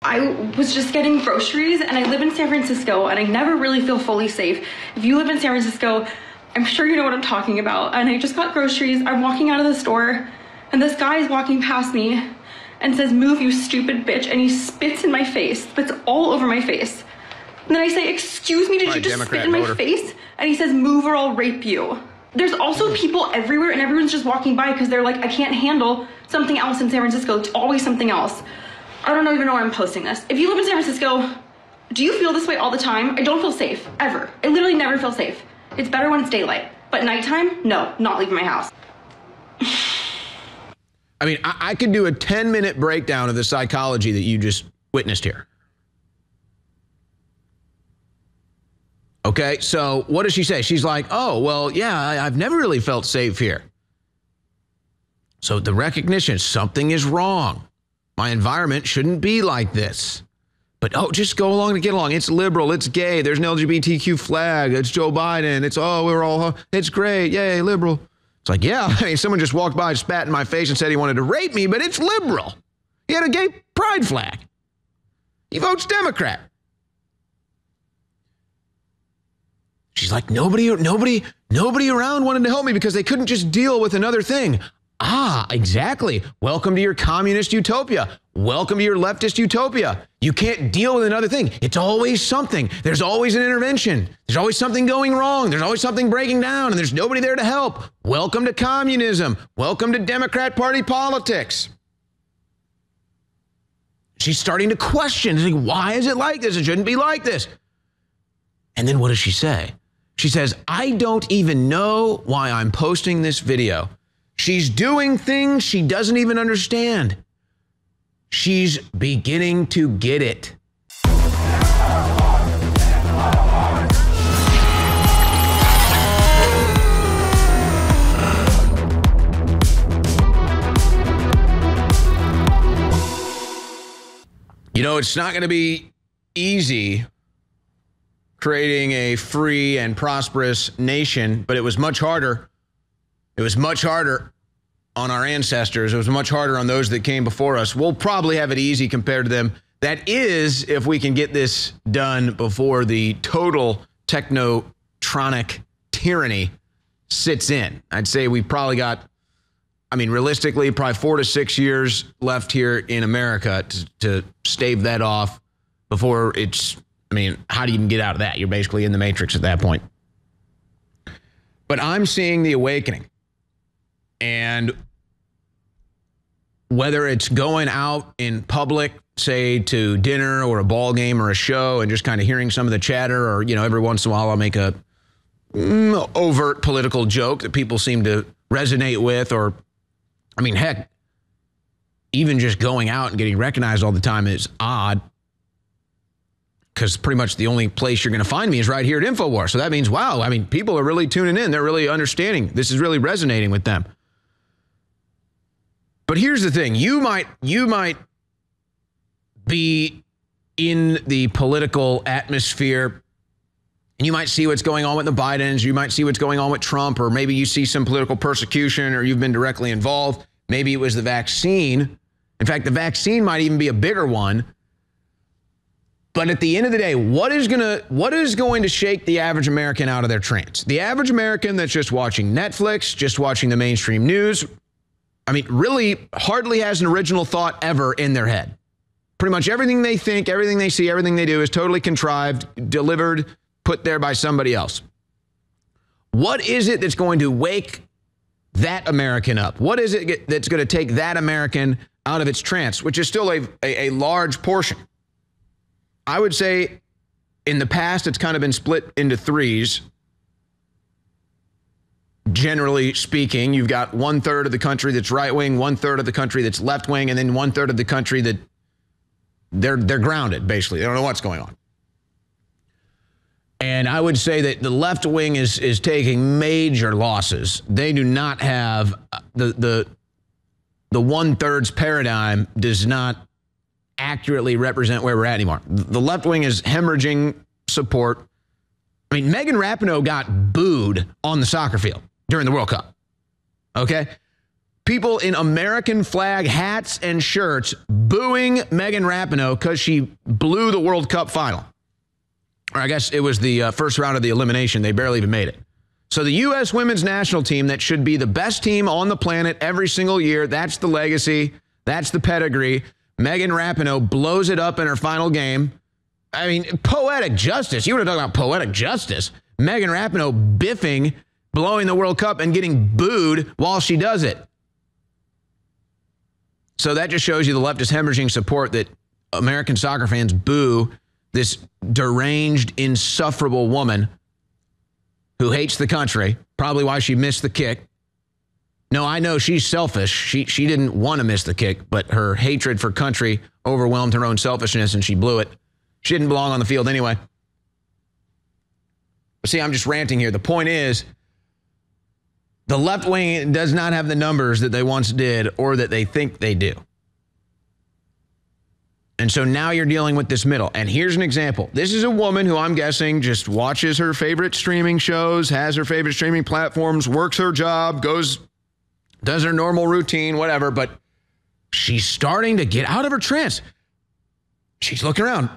I was just getting groceries, and I live in San Francisco, and I never really feel fully safe. If you live in San Francisco, I'm sure you know what I'm talking about. And I just got groceries. I'm walking out of the store, and this guy is walking past me and says, "Move, you stupid bitch," and he spits in my face, spits all over my face. And then I say, "Excuse me, did you just spit in my face?" And he says, "Move or I'll rape you." There's also people everywhere, and everyone's just walking by because they're like, I can't handle something else in San Francisco. It's always something else. I don't even know why I'm posting this. If you live in San Francisco, do you feel this way all the time? I don't feel safe, ever. I literally never feel safe. It's better when it's daylight. But nighttime, no, not leaving my house. I mean, I could do a 10-minute breakdown of the psychology that you just witnessed here. Okay, so what does she say? She's like, oh, well, yeah, I've never really felt safe here. So the recognition, something is wrong. My environment shouldn't be like this. But, oh, just go along to get along. It's liberal. It's gay. There's an LGBTQ flag. It's Joe Biden. It's, oh, it's great. Yay, liberal. It's like, yeah, I mean, someone just walked by, spat in my face and said he wanted to rape me, but it's liberal. He had a gay pride flag. He votes Democrat. She's like, nobody around wanted to help me because they couldn't just deal with another thing. Ah, exactly. Welcome to your communist utopia. Welcome to your leftist utopia. You can't deal with another thing. It's always something. There's always an intervention. There's always something going wrong. There's always something breaking down, and there's nobody there to help. Welcome to communism. Welcome to Democrat Party politics. She's starting to question, like, why is it like this? It shouldn't be like this. And then what does she say? She says, I don't even know why I'm posting this video. She's doing things she doesn't even understand. She's beginning to get it. You know, it's not going to be easy creating a free and prosperous nation, but it was much harder. It was much harder on our ancestors. It was much harder on those that came before us. We'll probably have it easy compared to them. That is, if we can get this done before the total technotronic tyranny sits in. I'd say we've probably got, I mean, realistically, probably 4 to 6 years left here in America to stave that off before it's, I mean, how do you even get out of that? You're basically in the matrix at that point. But I'm seeing the awakening. And whether it's going out in public, say to dinner or a ball game or a show and just kind of hearing some of the chatter, or, you know, every once in a while I'll make a overt political joke that people seem to resonate with, or, I mean, heck, even just going out and getting recognized all the time is odd, because pretty much the only place you're going to find me is right here at InfoWars. So that means, wow, I mean, people are really tuning in. They're really understanding. This is really resonating with them. But here's the thing. You might be in the political atmosphere, and you might see what's going on with the Bidens. You might see what's going on with Trump, or maybe you see some political persecution, or you've been directly involved. Maybe it was the vaccine. In fact, the vaccine might even be a bigger one. But at the end of the day, what is going to shake the average American out of their trance? The average American that's just watching Netflix, just watching the mainstream news, I mean, really hardly has an original thought ever in their head. Pretty much everything they think, everything they see, everything they do is totally contrived, delivered, put there by somebody else. What is it that's going to wake that American up? What is it that's going to take that American out of its trance, which is still a large portion? I would say in the past, it's kind of been split into threes. Generally speaking, you've got 1/3 of the country that's right wing, 1/3 of the country that's left wing, and then 1/3 of the country that they're grounded, basically. They don't know what's going on. And I would say that the left wing is taking major losses. They do not have the 1/3 paradigm does not accurately represent where we're at anymore. The left wing is hemorrhaging support. I mean, Megan Rapinoe got booed on the soccer field during the World Cup. Okay? people in American flag hats and shirts booing Megan Rapinoe because she blew the World Cup final. Or I guess it was the first round of the elimination. They barely even made it. So the U.S. women's national team that should be the best team on the planet every single year, that's the legacy, that's the pedigree. Megan Rapinoe blows it up in her final game. I mean, poetic justice. You want to talk about poetic justice. Megan Rapinoe biffing, blowing the World Cup and getting booed while she does it. So that just shows you the leftist hemorrhaging support that American soccer fans boo this deranged, insufferable woman who hates the country, probably why she missed the kick. No, I know she's selfish. She didn't want to miss the kick, but her hatred for country overwhelmed her own selfishness and she blew it. She didn't belong on the field anyway. But see, I'm just ranting here. The point is, the left wing does not have the numbers that they once did or that they think they do. And so now you're dealing with this middle. And here's an example. This is a woman who I'm guessing just watches her favorite streaming shows, has her favorite streaming platforms, works her job, goes, does her normal routine, whatever. But she's starting to get out of her trance. She's looking around.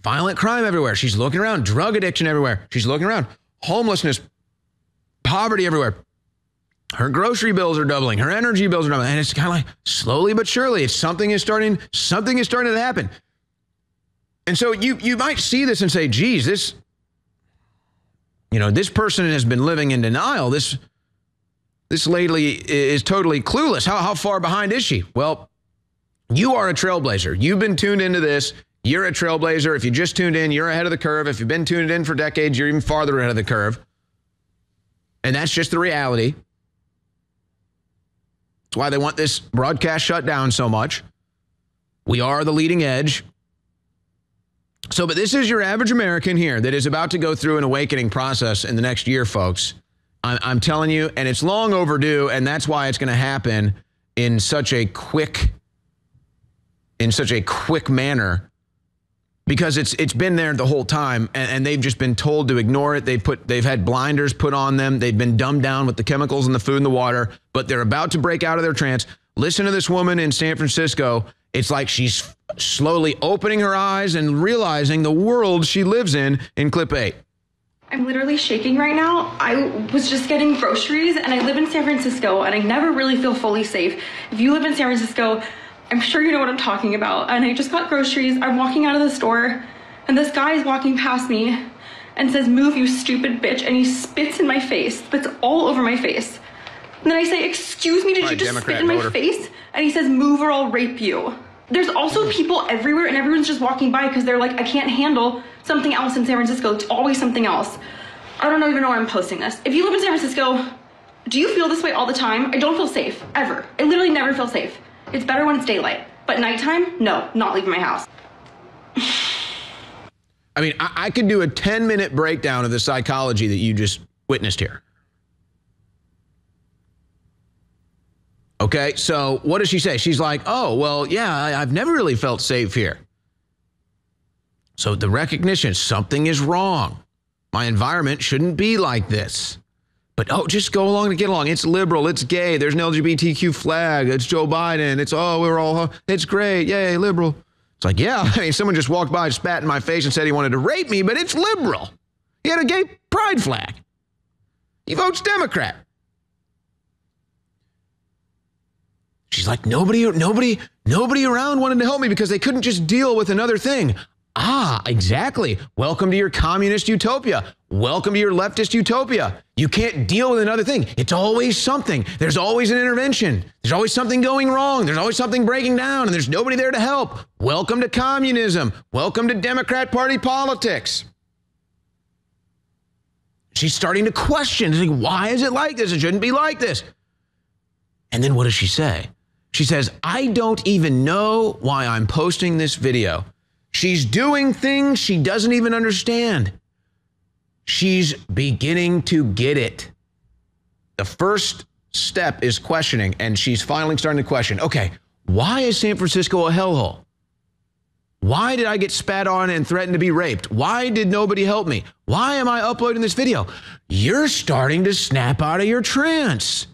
Violent crime everywhere. She's looking around. Drug addiction everywhere. She's looking around. Homelessness, poverty everywhere. Her grocery bills are doubling. Her energy bills are doubling. And it's kind of like slowly but surely, something is starting to happen. And so you might see this and say, geez, this person has been living in denial. This lady is totally clueless. How far behind is she? Well, you are a trailblazer. You've been tuned into this. You're a trailblazer. If you just tuned in, you're ahead of the curve. If you've been tuned in for decades, you're even farther ahead of the curve. And that's just the reality. That's why they want this broadcast shut down so much. We are the leading edge. So, but this is your average American here that is about to go through an awakening process in the next year, folks. I'm telling you, and it's long overdue, and that's why it's going to happen in such a quick manner, because it's been there the whole time, and they've just been told to ignore it. They've had blinders put on them. They've been dumbed down with the chemicals in the food and the water, but they're about to break out of their trance. Listen to this woman in San Francisco. It's like she's slowly opening her eyes and realizing the world she lives in clip 8. I'm literally shaking right now. I was just getting groceries and I live in San Francisco and I never really feel fully safe. If you live in San Francisco, I'm sure you know what I'm talking about. And I just got groceries. I'm walking out of the store and this guy is walking past me and says, "Move, you stupid bitch." And he spits in my face. Spits all over my face. And then I say, "Excuse me, did you just spit in my face?" And he says, "Move or I'll rape you." There's also people everywhere and everyone's just walking by because they're like, I can't handle something else in San Francisco. It's always something else. I don't even know why I'm posting this. If you live in San Francisco, do you feel this way all the time? I don't feel safe, ever. I literally never feel safe. It's better when it's daylight. But nighttime, no, not leaving my house. I mean, I could do a 10-minute breakdown of the psychology that you just witnessed here. Okay, so what does she say? She's like, oh, well, yeah, I've never really felt safe here. So the recognition, something is wrong. My environment shouldn't be like this. But, oh, just go along to get along. It's liberal. It's gay. There's an LGBTQ flag. It's Joe Biden. It's great. Yay, liberal. It's like, yeah, I mean, someone just walked by, spat in my face and said he wanted to rape me, but it's liberal. He had a gay pride flag. He votes Democrat. She's like, nobody around wanted to help me because they couldn't just deal with another thing. Ah, exactly. Welcome to your communist utopia. Welcome to your leftist utopia. You can't deal with another thing. It's always something. There's always an intervention. There's always something going wrong. There's always something breaking down, and there's nobody there to help. Welcome to communism. Welcome to Democrat Party politics. She's starting to question, like, why is it like this? It shouldn't be like this. And then what does she say? She says, I don't even know why I'm posting this video. She's doing things she doesn't even understand. She's beginning to get it. The first step is questioning, and she's finally starting to question, okay, why is San Francisco a hellhole? Why did I get spat on and threatened to be raped? Why did nobody help me? Why am I uploading this video? You're starting to snap out of your trance.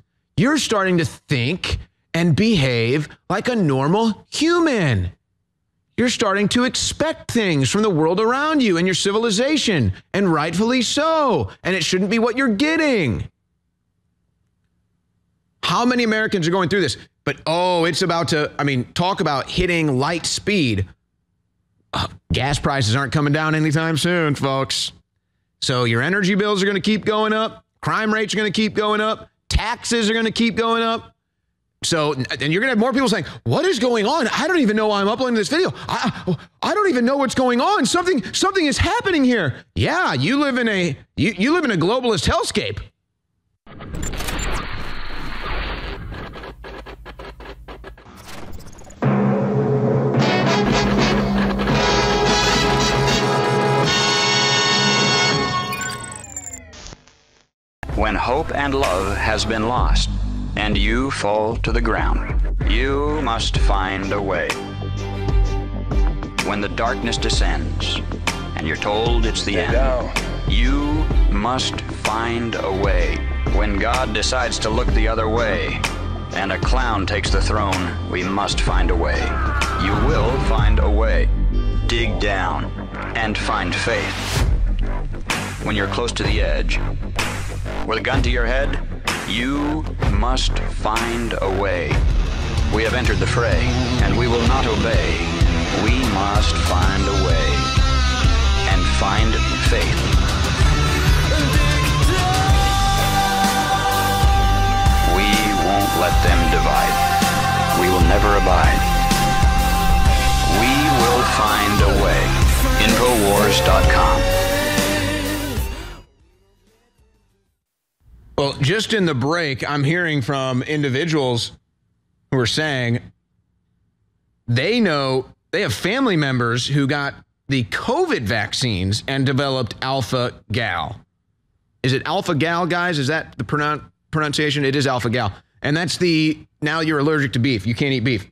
You're starting to think and behave like a normal human. You're starting to expect things from the world around you and your civilization, and rightfully so. And it shouldn't be what you're getting. How many Americans are going through this? But, it's about to, talk about hitting light speed. Gas prices aren't coming down anytime soon, folks. So your energy bills are going to keep going up. Crime rates are going to keep going up. Taxes are going to keep going up. So, and you're going to have more people saying, what is going on? I don't even know why I'm uploading this video. I don't even know what's going on. Something is happening here. Yeah, you live in a globalist hellscape. When hope and love has been lost, and you fall to the ground, you must find a way. When the darkness descends, and you're told it's the end, you must find a way. When God decides to look the other way, and a clown takes the throne, we must find a way. You will find a way. Dig down and find faith. When you're close to the edge, with a gun to your head, you must find a way. We have entered the fray, and we will not obey. We must find a way and find faith. We won't let them divide. We will never abide. We will find a way. Infowars.com. Well, just in the break, I'm hearing from individuals who are saying they know they have family members who got the COVID vaccines and developed alpha gal. Is it alpha gal, guys? Is that the pronunciation? It is alpha gal. And that's now you're allergic to beef. You can't eat beef.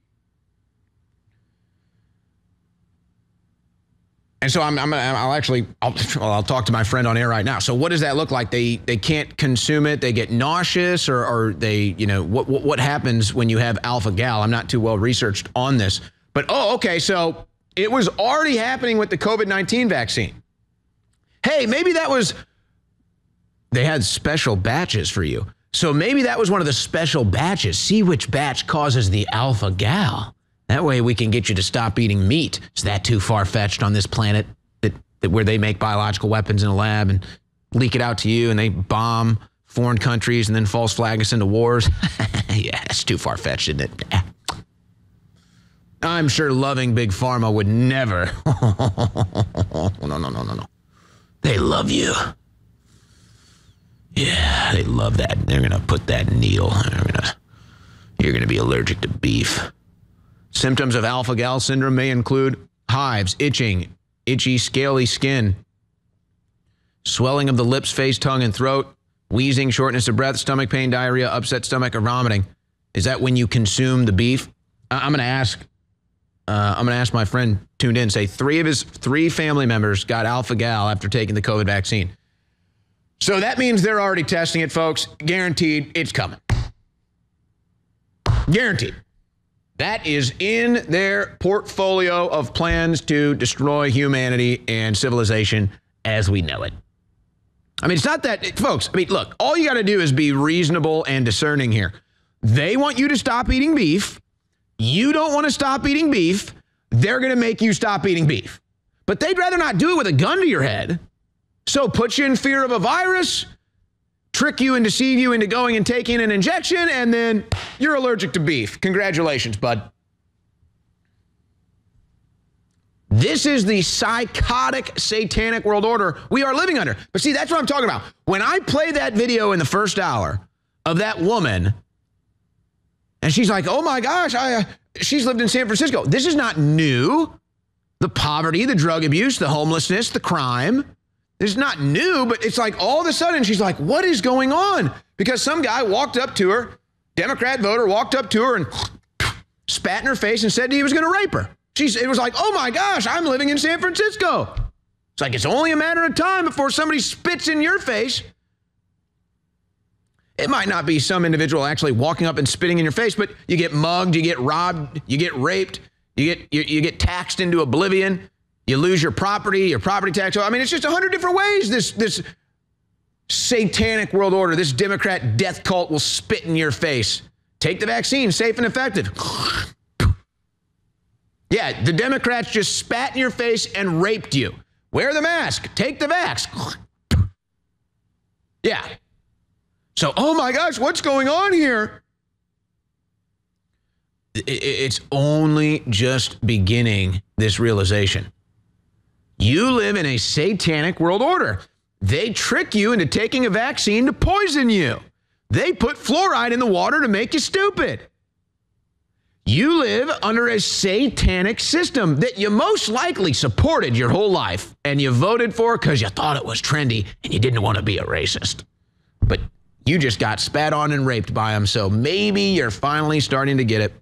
And so I'll talk to my friend on air right now. So what does that look like? They can't consume it. They get nauseous, or they, what happens when you have alpha gal? I'm not too well researched on this, but okay. So it was already happening with the COVID-19 vaccine. Hey, maybe they had special batches for you. So maybe that was one of the special batches. See which batch causes the alpha gal. That way we can get you to stop eating meat. Is that too far-fetched on this planet that where they make biological weapons in a lab and leak it out to you, and they bomb foreign countries and then false flag us into wars? Yeah, that's too far-fetched, isn't it? I'm sure loving Big Pharma would never. No. They love you. Yeah, they love that. They're going to put that needle. You're going to be allergic to beef. Symptoms of alpha-gal syndrome may include hives, itching, itchy, scaly skin, swelling of the lips, face, tongue, and throat, wheezing, shortness of breath, stomach pain, diarrhea, upset stomach, or vomiting. Is that when you consume the beef? I'm going to ask my friend tuned in, say three family members got alpha-gal after taking the COVID vaccine. So that means they're already testing it, folks. Guaranteed it's coming. Guaranteed. That is in their portfolio of plans to destroy humanity and civilization as we know it. It's not that, folks, look, all you got to do is be reasonable and discerning here. They want you to stop eating beef. You don't want to stop eating beef. They're going to make you stop eating beef. But they'd rather not do it with a gun to your head. So put you in fear of a virus, trick you and deceive you into going and taking an injection, and then you're allergic to beef. Congratulations, bud. This is the psychotic, satanic world order we are living under. But see, that's what I'm talking about. When I play that video in the first hour of that woman, and she's like, oh my gosh, she's lived in San Francisco. This is not new. The poverty, the drug abuse, the homelessness, the crime. It's not new, but it's like all of a sudden she's like, what is going on? Because some guy walked up to her, Democrat voter, walked up to her and spat in her face and said he was going to rape her. It was like, oh my gosh, I'm living in San Francisco. It's like, it's only a matter of time before somebody spits in your face. It might not be some individual actually walking up and spitting in your face, but you get mugged, you get robbed, you get raped, you get taxed into oblivion, you lose your property tax. I mean, it's just 100 different ways this satanic world order, this Democrat death cult will spit in your face. Take the vaccine, safe and effective. Yeah, the Democrats just spat in your face and raped you. Wear the mask, take the vax. Yeah. So, oh my gosh, what's going on here? It's only just beginning, this realization. You live in a satanic world order. They trick you into taking a vaccine to poison you. They put fluoride in the water to make you stupid. You live under a satanic system that you most likely supported your whole life and you voted for because you thought it was trendy and you didn't want to be a racist. But you just got spat on and raped by them, so maybe you're finally starting to get it.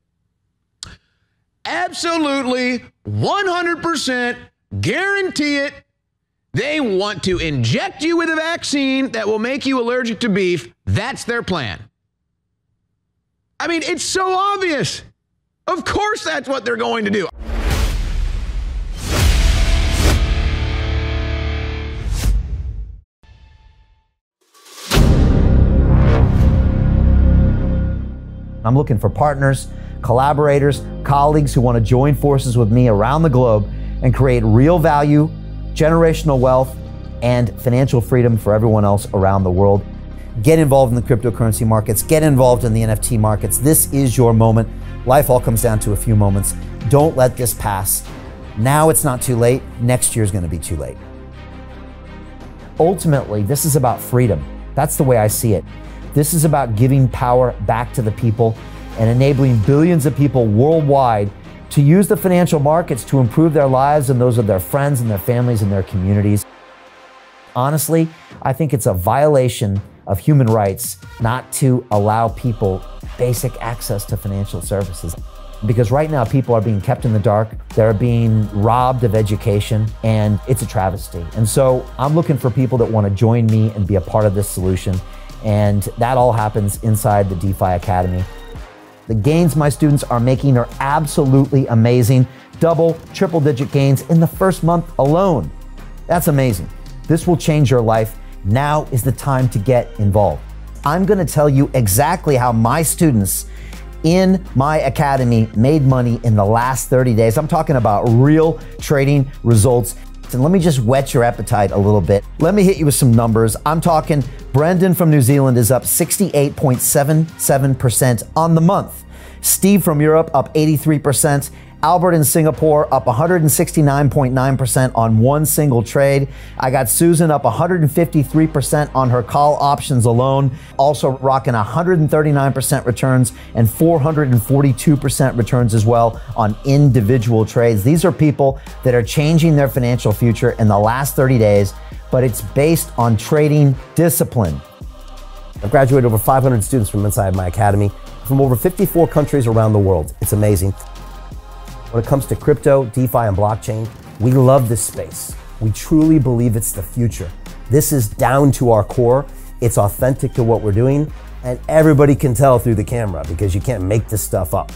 Absolutely, 100%, guarantee it. They want to inject you with a vaccine that will make you allergic to beef. That's their plan. I mean, it's so obvious. Of course that's what they're going to do. I'm looking for partners, collaborators, colleagues who want to join forces with me around the globe and create real value, generational wealth, and financial freedom for everyone else around the world. Get involved in the cryptocurrency markets, get involved in the NFT markets. This is your moment. Life all comes down to a few moments. Don't let this pass. Now it's not too late. Next year's going to be too late. Ultimately, this is about freedom. That's the way I see it. This is about giving power back to the people and enabling billions of people worldwide to use the financial markets to improve their lives and those of their friends and their families and their communities. Honestly, I think it's a violation of human rights not to allow people basic access to financial services. Because right now people are being kept in the dark, they're being robbed of education, and it's a travesty. And so I'm looking for people that want to join me and be a part of this solution. And that all happens inside the DeFi Academy. The gains my students are making are absolutely amazing. Double, triple-digit gains in the first month alone. That's amazing. This will change your life. Now is the time to get involved. I'm going to tell you exactly how my students in my academy made money in the last 30 days. I'm talking about real trading results. And let me just whet your appetite a little bit. Let me hit you with some numbers. I'm talking Brendan from New Zealand is up 68.77% on the month. Steve from Europe up 83%. Albert in Singapore up 169.9% on one single trade. I got Susan up 153% on her call options alone. Also rocking 139% returns and 442% returns as well on individual trades. These are people that are changing their financial future in the last 30 days, but it's based on trading discipline. I've graduated over 500 students from inside my academy from over 54 countries around the world. It's amazing. When it comes to crypto, DeFi, and blockchain, we love this space. We truly believe it's the future. This is down to our core. It's authentic to what we're doing, and everybody can tell through the camera because you can't make this stuff up.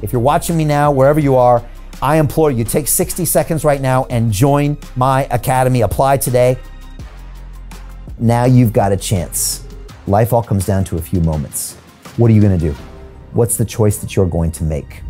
If you're watching me now, wherever you are, I implore you, take 60 seconds right now and join my academy. Apply today. Now you've got a chance. Life all comes down to a few moments. What are you going to do? What's the choice that you're going to make?